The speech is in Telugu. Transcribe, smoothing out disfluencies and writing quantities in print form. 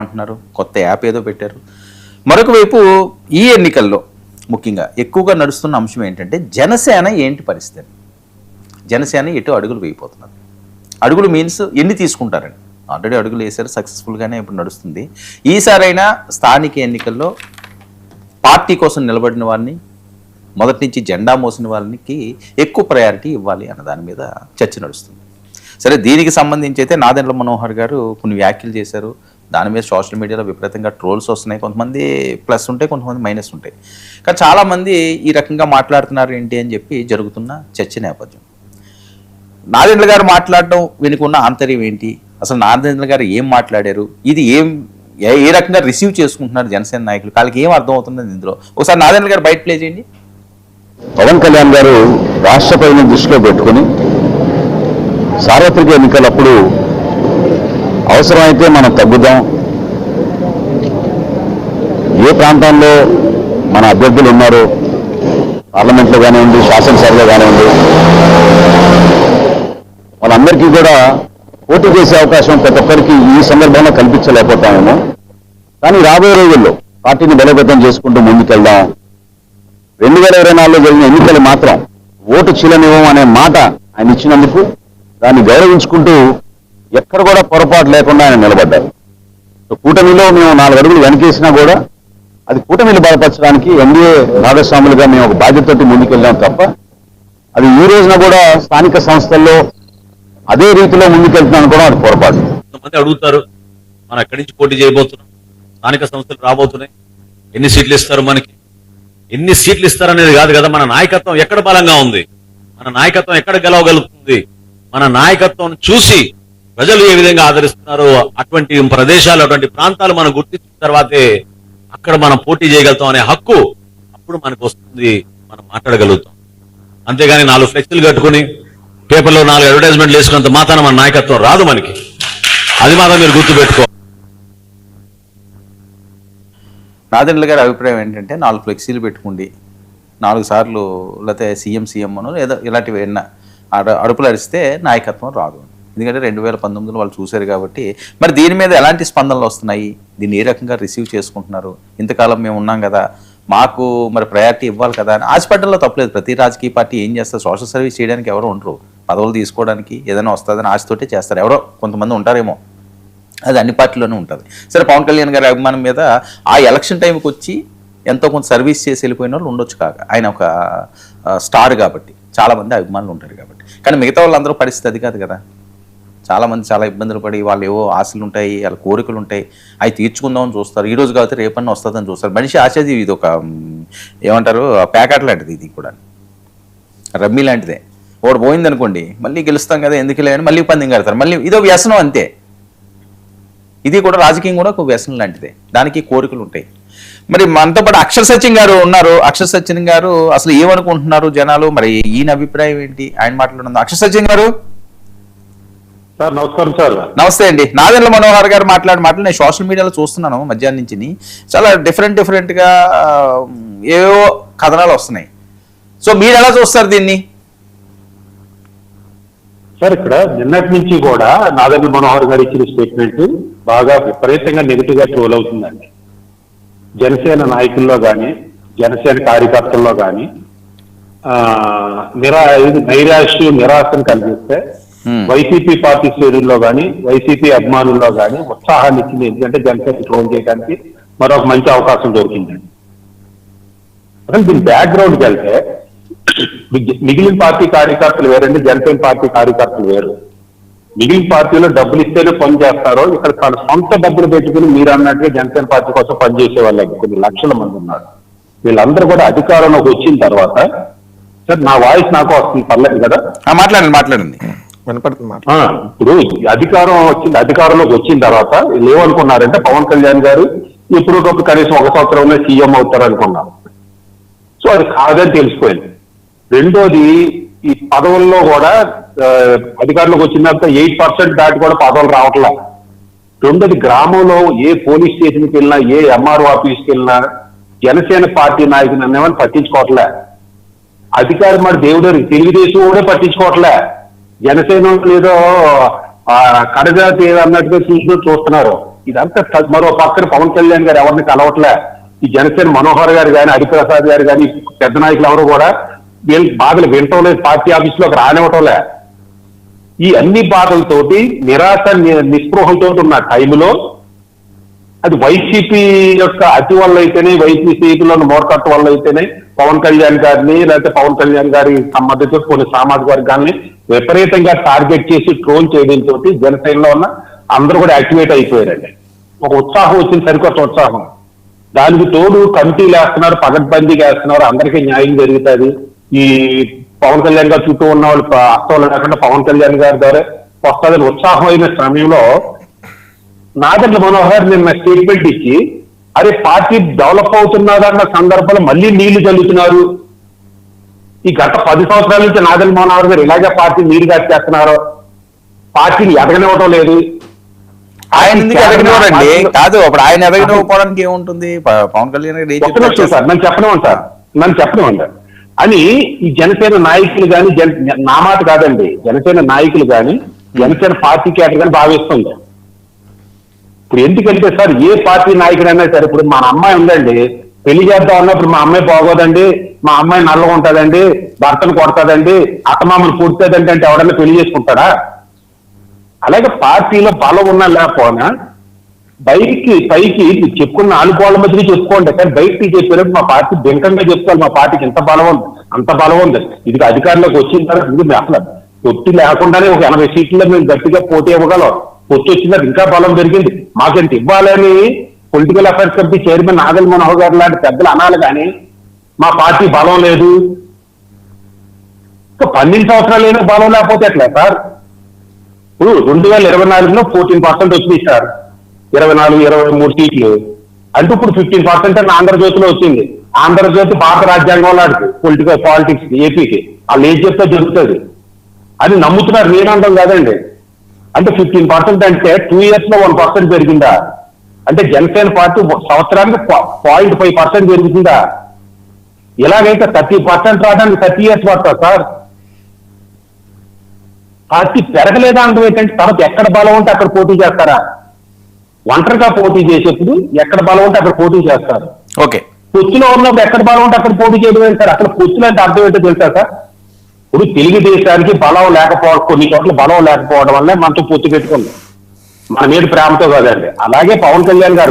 అంటున్నారు, కొత్త యాప్ ఏదో పెట్టారు. మరొక వైపు ఈ ఎన్నికల్లో ముఖ్యంగా ఎక్కువగా నడుస్తున్న అంశం ఏంటంటే జనసేన ఏంటి పరిస్థితి. జనసేన ఎటు అడుగులు వేయిపోతున్నారు. అడుగులు మీన్స్ ఎన్ని తీసుకుంటారండి. ఆల్రెడీ అడుగులు వేశారు, సక్సెస్ఫుల్గానే ఇప్పుడు నడుస్తుంది. ఈసారైనా స్థానిక ఎన్నికల్లో పార్టీ కోసం నిలబడిన వారిని, మొదటి నుంచి జెండా మోసిన వాళ్ళకి ఎక్కువ ప్రయారిటీ ఇవ్వాలి అన్న దాని మీద చర్చ నడుస్తుంది. సరే, దీనికి సంబంధించి అయితే నాదెండ్ల మనోహర్ గారు కొన్ని వ్యాఖ్యలు చేశారు. దాని మీద సోషల్ మీడియాలో విపరీతంగా ట్రోల్స్ వస్తున్నాయి. కొంతమంది ప్లస్ ఉంటాయి, కొంతమంది మైనస్ ఉంటాయి. కానీ చాలామంది ఈ రకంగా మాట్లాడుతున్నారు ఏంటి అని చెప్పి జరుగుతున్న చర్చ నేపథ్యం. నాదెండ్ల గారు మాట్లాడడం వెనుకున్న ఆంతర్యం ఏంటి, అసలు నాదెండ్ల గారు ఏం మాట్లాడారు, ఇది ఏ రకంగా రిసీవ్ చేసుకుంటున్నారు జనసేన నాయకులు, వాళ్ళకి ఏం అర్థం అవుతుంది ఇందులో. ఒకసారి నాదెండ్ల గారు బయట ప్లే చేయండి. పవన్ కళ్యాణ్ గారు రాష్ట్ర ప్రజలను దృష్టిలో పెట్టుకుని సార్వత్రిక ఎన్నికలప్పుడు అవసరమైతే మనం తగ్గుదాం, ఏ ప్రాంతాల్లో మన అభ్యర్థులు ఉన్నారో పార్లమెంట్లో కానివ్వండి, శాసనసభలో కానివ్వండి, వాళ్ళందరికీ కూడా పోటీ చేసే అవకాశం ప్రతి ఒక్కరికి ఈ సందర్భంలో కల్పించలేకపోతామేమో. కానీ రాబోయే రోజుల్లో పార్టీని బలోపేతం చేసుకుంటూ ముందుకెళ్దాం. 2024లో జరిగిన ఎన్నికలు మాత్రం ఓటు చీలనివ్వం అనే మాట ఆయన ఇచ్చినందుకు దాన్ని గౌరవించుకుంటూ ఎక్కడ కూడా పొరపాటు లేకుండా ఆయన నిలబడ్డారు. కూటమిలో మేము 4 అడుగులు వెనకేసినా కూడా అది కూటమిని బలపరచడానికి ఎన్డీఏ భాగస్వాములుగా మేము ఒక బాధ్యతతో ముందుకెళ్ళాం తప్ప అది ఈ రోజున కూడా స్థానిక సంస్థల్లో అదే రీతిలో ముందుకెళ్తున్నాను కూడా అది పొరపాటు. కొంతమంది అడుగుతారు, మనం ఎక్కడి నుంచి పోటీ చేయబోతున్నాం, స్థానిక సంస్థలు రాబోతున్నాయి, ఎన్ని సీట్లు ఇస్తారు, మనకి ఎన్ని సీట్లు ఇస్తారు అనేది కాదు కదా, మన నాయకత్వం ఎక్కడ బలంగా ఉంది, మన నాయకత్వం ఎక్కడ గెలవగలుగుతుంది, మన నాయకత్వం చూసి ప్రజలు ఏ విధంగా ఆదరిస్తున్నారు, అటువంటి ప్రదేశాలు, అటువంటి ప్రాంతాలు మనం గుర్తించిన తర్వాతే అక్కడ మనం పోటీ చేయగలుగుతాం అనే హక్కు అప్పుడు మనకు వస్తుంది, మనం మాట్లాడగలుగుతాం. అంతేగాని 4 ఫ్లెక్సీలు కట్టుకుని పేపర్లో 4 అడ్వర్టైజ్మెంట్లు వేసుకున్నంత మాత్రాన మన నాయకత్వం రాదు మనకి. అది మాత్రం మీరు గుర్తుపెట్టుకో. నాదెండ్ల గారి అభిప్రాయం ఏంటంటే 4 ఫ్లెక్సీలు పెట్టుకుండి 4 సార్లు లేకపోతే సీఎం అను ఏదో ఇలాంటివి ఏమన్నా అడుపులు అరిస్తే నాయకత్వం రాదు. ఎందుకంటే 2019లో వాళ్ళు చూశారు కాబట్టి. మరి దీని మీద ఎలాంటి స్పందనలు వస్తున్నాయి, దీన్ని ఏ రకంగా రిసీవ్ చేసుకుంటున్నారు, ఇంతకాలం మేము ఉన్నాం కదా, మాకు మరి ప్రయారిటీ ఇవ్వాలి కదా అని ఆశపడడంలో తప్పలేదు. ప్రతి రాజకీయ పార్టీ ఏం చేస్తారు, సోషల్ సర్వీస్ చేయడానికి ఎవరు ఉండరు, పదవులు తీసుకోవడానికి ఏదైనా వస్తుందని ఆశతోటే చేస్తారు. ఎవరో కొంతమంది ఉంటారేమో, అది అన్ని పార్టీలోనే ఉంటుంది. సరే, పవన్ కళ్యాణ్ గారి అభిమానం మీద ఆ ఎలక్షన్ టైంకి వచ్చి ఎంతో కొంత సర్వీస్ చేసి వెళ్ళిపోయిన వాళ్ళు ఉండొచ్చు. కాక ఆయన ఒక స్టార్ కాబట్టి చాలామంది అభిమానులు ఉంటారు కాబట్టి. కానీ మిగతా వాళ్ళందరూ పరిస్థితి అది కాదు కదా. చాలామంది చాలా ఇబ్బందులు పడి వాళ్ళు ఏవో ఆశలు ఉంటాయి, వాళ్ళ కోరికలు ఉంటాయి, అవి తీర్చుకుందామని చూస్తారు. ఈ రోజు కాబట్టి రేపన్నా వస్తుందని చూస్తారు. మనిషి ఆశది ఇది ఒక ఏమంటారు ప్యాకెట్ లాంటిది, ఇది కూడా రమ్మీ లాంటిదే. ఒకటి పోయిందనుకోండి మళ్ళీ గెలుస్తాం కదా ఎందుకు లేని మళ్ళీ పందెం కడతారు, మళ్ళీ ఇదో వ్యసనం అంతే. ఇది కూడా రాజకీయం కూడా ఒక వ్యసనం లాంటిదే, దానికి కోరికలు ఉంటాయి. మరి మనతో పాటు అక్షర సత్యం గారు ఉన్నారు. అక్షర సత్యం గారు అసలు ఏమనుకుంటున్నారు జనాలు, మరి ఈయన అభిప్రాయం ఏంటి, ఆయన మాట్లాడుతుంది. అక్షర సత్యం గారు సార్ నమస్కారం. సార్ నమస్తే అండి. నాదెండ్ల మనోహర్ గారు మాటలు నేను సోషల్ మీడియాలో చూస్తున్నాను మధ్యాహ్నం నుంచి. చాలా డిఫరెంట్గా ఏవో కథనాలు వస్తున్నాయి. సో మీరు ఎలా చూస్తారు దీన్ని? సార్, ఇక్కడ నిన్నటి నుంచి కూడా నాదెండ్ల మనోహర్ గారు ఇచ్చిన స్టేట్మెంట్ బాగా విపరీతంగా నెగిటివ్ గా ట్రోల్ అవుతుందండి. జనసేన నాయకుల్లో కానీ, జనసేన కార్యకర్తల్లో కానీ నైరాశ్యం, నిరాశను కలిగిస్తే వైసీపీ పార్టీ శ్రేణుల్లో కానీ, వైసీపీ అభిమానుల్లో కానీ ఉత్సాహాన్ని ఇచ్చింది. ఎందుకంటే జనసేన ట్రోల్ చేయడానికి మరొక మంచి అవకాశం దొరికిందండి. అసలు దీని బ్యాక్గ్రౌండ్కి వెళ్తే మిగిలిన పార్టీ కార్యకర్తలు వేరండి, జనసేన పార్టీ కార్యకర్తలు వేరు. మిగిలిన పార్టీలో డబ్బులు ఇస్తేనే పని చేస్తారో, ఇక్కడ తన సొంత డబ్బులు పెట్టుకుని మీరు అన్నట్టుగా జనసేన పార్టీ కోసం పనిచేసే వాళ్ళు కొన్ని లక్షల మంది ఉన్నారు. వీళ్ళందరూ కూడా అధికారంలోకి వచ్చిన తర్వాత, సార్ నా వాయిస్ నాకు వస్తుంది, పర్లేదు కదా? మాట్లాడండి ఇప్పుడు అధికారంలోకి వచ్చిన తర్వాత వీళ్ళు ఏమనుకున్నారంటే పవన్ కళ్యాణ్ గారు ఇప్పుడు కనీసం 1 సంవత్సరంలో సీఎం అవుతారు అనుకున్నారు. సో అది కాదని తెలిసిపోయింది. రెండోది, ఈ పదవుల్లో కూడా అధికారంలోకి వచ్చిన తర్వాత 8% దాటి కూడా పదవులు రావట్లా. రెండోది, గ్రామంలో ఏ పోలీస్ స్టేషన్కి వెళ్ళినా, ఏ ఎంఆర్ఓ ఆఫీస్కి వెళ్ళినా జనసేన పార్టీ నాయకులు అనేవాళ్ళు పట్టించుకోవట్లే. అధికారం మరి దేవుడు తెలుగుదేశం కూడా పట్టించుకోవట్లే. జనసేన ఏదో కడజాతి అన్నట్టుగా చూస్తున్నారు. ఇదంతా మరో పక్కన పవన్ కళ్యాణ్ గారు ఎవరిని కలవట్లే. ఈ జనసేన మనోహర్ గారు కానీ, హరిప్రసాద్ గారు కానీ, పెద్ద నాయకులు ఎవరు కూడా వీళ్ళ బాధలు వినటం లేదు, పార్టీ ఆఫీసులోకి రానివ్వటంలే. ఈ అన్ని బాధలతోటి నిరాశ నిస్పృహలతో ఉన్న టైంలో అది వైసీపీ యొక్క అతి వల్ల అయితేనే, వైసీపీలో మోర్కట్టు వల్ల అయితేనే పవన్ కళ్యాణ్ గారిని, లేకపోతే పవన్ కళ్యాణ్ గారి సంబంధిత కొన్ని సామాజిక వర్గాన్ని విపరీతంగా టార్గెట్ చేసి ట్రోల్ చేయడంతో జనసేనలో ఉన్న అందరూ కూడా యాక్టివేట్ అయిపోయారండి. ఒక ఉత్సాహం వచ్చింది, సరికొత్త ఉత్సాహం. దానికి తోడు కమిటీలు వేస్తున్నారు, పగడ్బందీగా వేస్తున్నారు, అందరికీ న్యాయం జరుగుతుంది. ఈ పవన్ కళ్యాణ్ గారు చుట్టూ ఉన్న వాళ్ళు అర్థం లేకుండా పవన్ కళ్యాణ్ గారి ద్వారా వస్తుందని ఉత్సాహం అయిన సమయంలో నాదెండ్ల మనోహర్ నిన్న స్టేట్మెంట్ ఇచ్చి, అరే పార్టీ డెవలప్ అవుతున్నదన్న సందర్భంలో మళ్ళీ నీళ్లు చల్లుతున్నారు. ఈ గత 10 సంవత్సరాల నుంచి నాదెండ్ల మనోహర్ గారు ఇలాగే పార్టీ నీరు కట్టేస్తున్నారు, పార్టీని ఎదగనివ్వడం లేదు. ఆయన ఎందుకు ఎదగనివ్వరండి? కాదు, అప్పుడు ఆయన ఎదగనివ్వడానికి ఏముంటుంది? పవన్ కళ్యాణ్ గారు సార్ నన్ను చెప్పనివ్వండి అని ఈ జనసేన నాయకులు కానీ, నా మాట కాదండి, జనసేన నాయకులు కానీ, జనసేన పార్టీ కేటర్ కానీ భావిస్తుంది. ఇప్పుడు ఎందుకంటే సార్ ఏ పార్టీ నాయకుడైనా సరే, ఇప్పుడు మన అమ్మాయి ఉందండి, పెళ్లి చేద్దాం అన్నప్పుడు మా అమ్మాయి బాగోదండి, మా అమ్మాయి నల్లగా ఉంటుందండి, భర్తను కొడతాదండి, అత్తమామను పుడుతుందండి అంటే ఎవడన్నా పెళ్లి చేసుకుంటాడా? అలాగే పార్టీలో బలం ఉన్నా లేకపోయినా పైకి చెప్పుకున్న 4 గోళ్ల మధ్య చెప్పుకోండి, కానీ బయటికి చెప్పినప్పుడు మా పార్టీ భిన్నంగా చెప్పుకోవాలి, మా పార్టీకి ఎంత బలం ఉంది, అంత బలం ఉంది. ఇది అధికారంలోకి వచ్చిన తర్వాత ఇది అసలు పొత్తు లేకుండానే ఒక 80 సీట్లలో మేము గట్టిగా పోటీ ఇవ్వగలం. పొత్తు వచ్చిన ఇంకా బలం పెరిగింది. మాకెంత ఇవ్వాలని political affairs committee chairman Nadendla Manohar గారు లాంటి పెద్దలు అనాలి, కానీ మా పార్టీ బలం లేదు. ఇంకా 12 సంవత్సరాలు బలం లేకపోతే ఎట్లా సార్? ఇప్పుడు 2024లో 14% వచ్చింది సార్, 24-23 సీట్లు. అంటే ఇప్పుడు 15% అని ఆంధ్రజ్యోతిలో వచ్చింది. ఆంధ్రజ్యోతి భారత రాజ్యాంగం లాంటి పాలిటిక్స్ ఏపీకి వాళ్ళు ఏం చెప్తే జరుగుతుంది అని నమ్ముతున్నారు, నేనంటాం కాదండి. అంటే 15% అంటే 2 years లో 1% పెరిగిందా? అంటే జనసేన పార్టీ సంవత్సరానికి 0.5% పెరుగుతుందా? ఇలాగైతే 30% రావడానికి 30 years పడతా సార్. పార్టీ పెరగలేదా అంటే ఏంటంటే తర్వాత ఎక్కడ బలం ఉంటే అక్కడ పోటీ చేస్తారా? ఒంటరిగా పోటీ చేసేప్పుడు ఎక్కడ బలం ఉంటే అక్కడ పోటీ చేస్తారు. ఓకే, పొత్తులో ఉన్నప్పుడు ఎక్కడ బలం ఉంటే అక్కడ పోటీ చేయడం ఏంటారు? అక్కడ పొత్తులు అంటే అర్థం ఏంటో తెలుసా సార్? ఇప్పుడు తెలుగుదేశానికి బలం లేకపోవడం, కొన్ని చోట్ల బలం లేకపోవడం వల్లే మనతో పొత్తు పెట్టుకుంది, మన మీద ప్రేమతో కాదండి. అలాగే పవన్ కళ్యాణ్ గారు